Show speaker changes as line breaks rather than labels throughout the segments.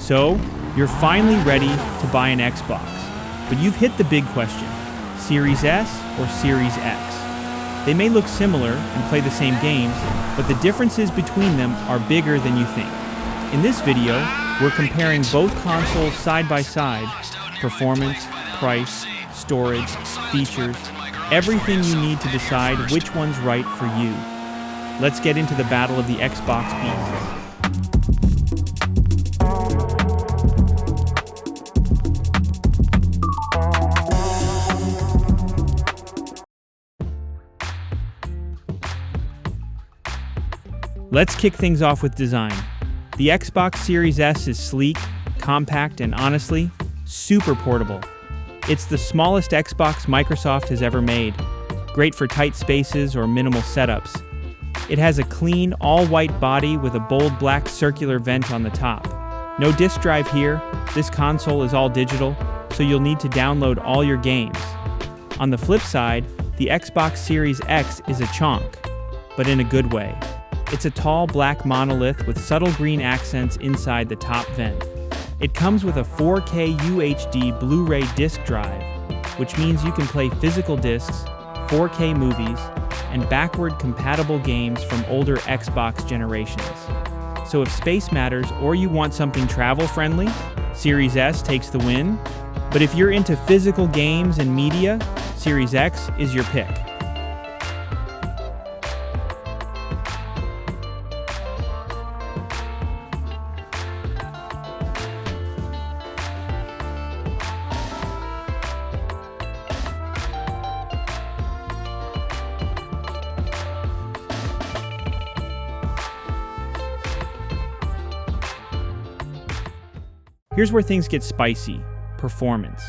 So, you're finally ready to buy an Xbox, but you've hit the big question: Series S or Series X? They may look similar and play the same games, but the differences between them are bigger than you think. In this video, we're comparing both consoles side by side: performance, price, storage, features, everything you need to decide which one's right for you. Let's get into the battle of the Xbox beats. Let's kick things off with design. The Xbox Series S is sleek, compact, and honestly, super portable. It's the smallest Xbox Microsoft has ever made, great for tight spaces or minimal setups. It has a clean, all-white body with a bold black circular vent on the top. No disk drive here. This console is all digital, so you'll need to download all your games. On the flip side, the Xbox Series X is a chonk, but in a good way. It's a tall black monolith with subtle green accents inside the top vent. It comes with a 4K UHD Blu-ray disc drive, which means you can play physical discs, 4K movies, and backward-compatible games from older Xbox generations. So if space matters or you want something travel-friendly, Series S takes the win. But if you're into physical games and media, Series X is your pick. Here's where things get spicy: performance.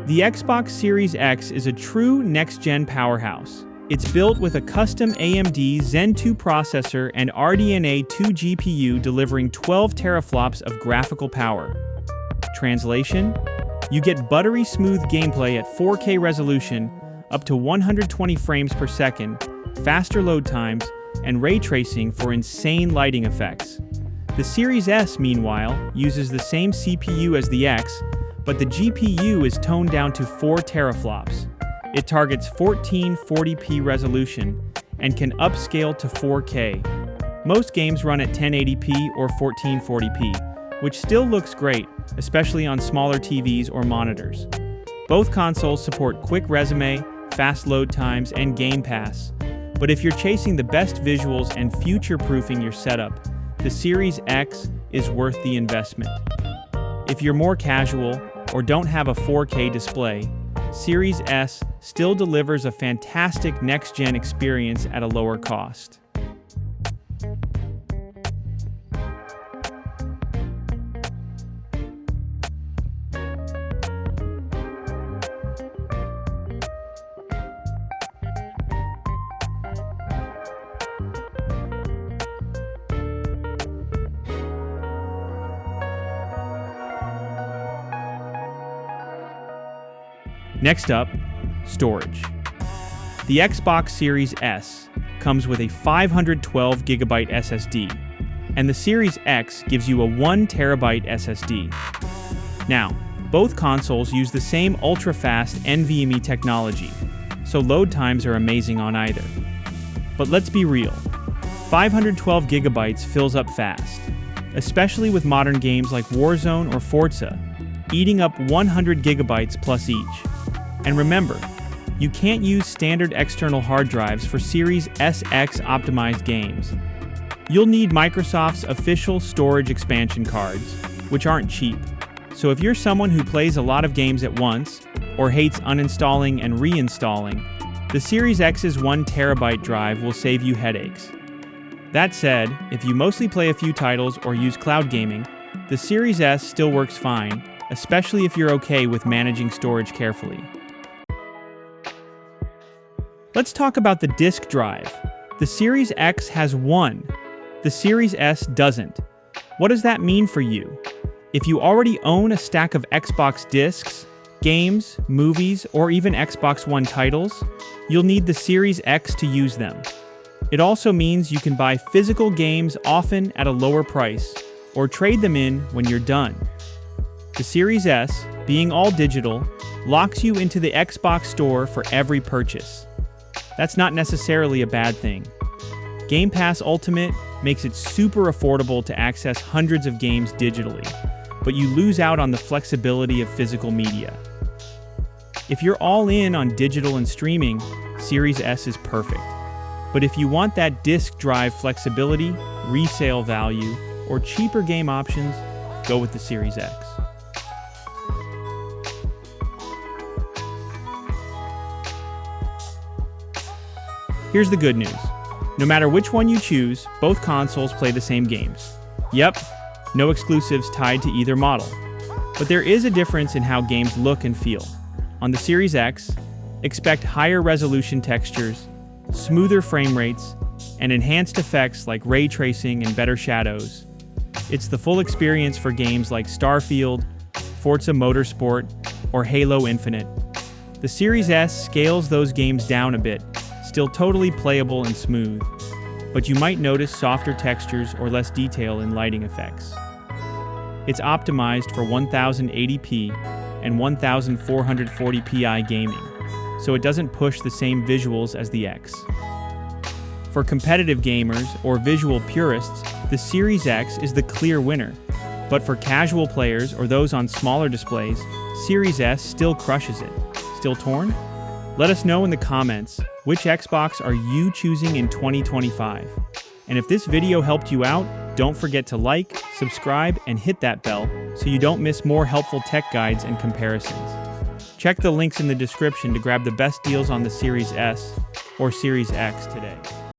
The Xbox Series X is a true next-gen powerhouse. It's built with a custom AMD Zen 2 processor and RDNA 2 GPU delivering 12 teraflops of graphical power. Translation: you get buttery smooth gameplay at 4K resolution, up to 120 frames per second, faster load times, and ray tracing for insane lighting effects. The Series S, meanwhile, uses the same CPU as the X, but the GPU is toned down to 4 teraflops. It targets 1440p resolution and can upscale to 4K. Most games run at 1080p or 1440p, which still looks great, especially on smaller TVs or monitors. Both consoles support quick resume, fast load times, and Game Pass. But if you're chasing the best visuals and future-proofing your setup, the Series X is worth the investment. If you're more casual or don't have a 4K display, Series S still delivers a fantastic next-gen experience at a lower cost. Next up, storage. The Xbox Series S comes with a 512GB SSD, and the Series X gives you a 1TB SSD. Now, both consoles use the same ultra-fast NVMe technology, so load times are amazing on either. But let's be real, 512GB fills up fast, especially with modern games like Warzone or Forza, eating up 100GB plus each. And remember, you can't use standard external hard drives for Series SX optimized games. You'll need Microsoft's official storage expansion cards, which aren't cheap. So if you're someone who plays a lot of games at once, or hates uninstalling and reinstalling, the Series X's 1TB drive will save you headaches. That said, if you mostly play a few titles or use cloud gaming, the Series S still works fine, especially if you're okay with managing storage carefully. Let's talk about the disk drive. The Series X has one. The Series S doesn't. What does that mean for you? If you already own a stack of Xbox discs, games, movies, or even Xbox One titles, you'll need the Series X to use them. It also means you can buy physical games often at a lower price, or trade them in when you're done. The Series S, being all digital, locks you into the Xbox store for every purchase. That's not necessarily a bad thing. Game Pass Ultimate makes it super affordable to access hundreds of games digitally, but you lose out on the flexibility of physical media. If you're all in on digital and streaming, Series S is perfect. But if you want that disk drive flexibility, resale value, or cheaper game options, go with the Series X. Here's the good news. No matter which one you choose, both consoles play the same games. Yep, no exclusives tied to either model. But there is a difference in how games look and feel. On the Series X, expect higher resolution textures, smoother frame rates, and enhanced effects like ray tracing and better shadows. It's the full experience for games like Starfield, Forza Motorsport, or Halo Infinite. The Series S scales those games down a bit, still totally playable and smooth, but you might notice softer textures or less detail in lighting effects. It's optimized for 1080p and 1440p gaming, so it doesn't push the same visuals as the X. For competitive gamers or visual purists, the Series X is the clear winner, but for casual players or those on smaller displays, Series S still crushes it. Still torn? Let us know in the comments, which Xbox are you choosing in 2025? And if this video helped you out, don't forget to like, subscribe, and hit that bell so you don't miss more helpful tech guides and comparisons. Check the links in the description to grab the best deals on the Series S or Series X today.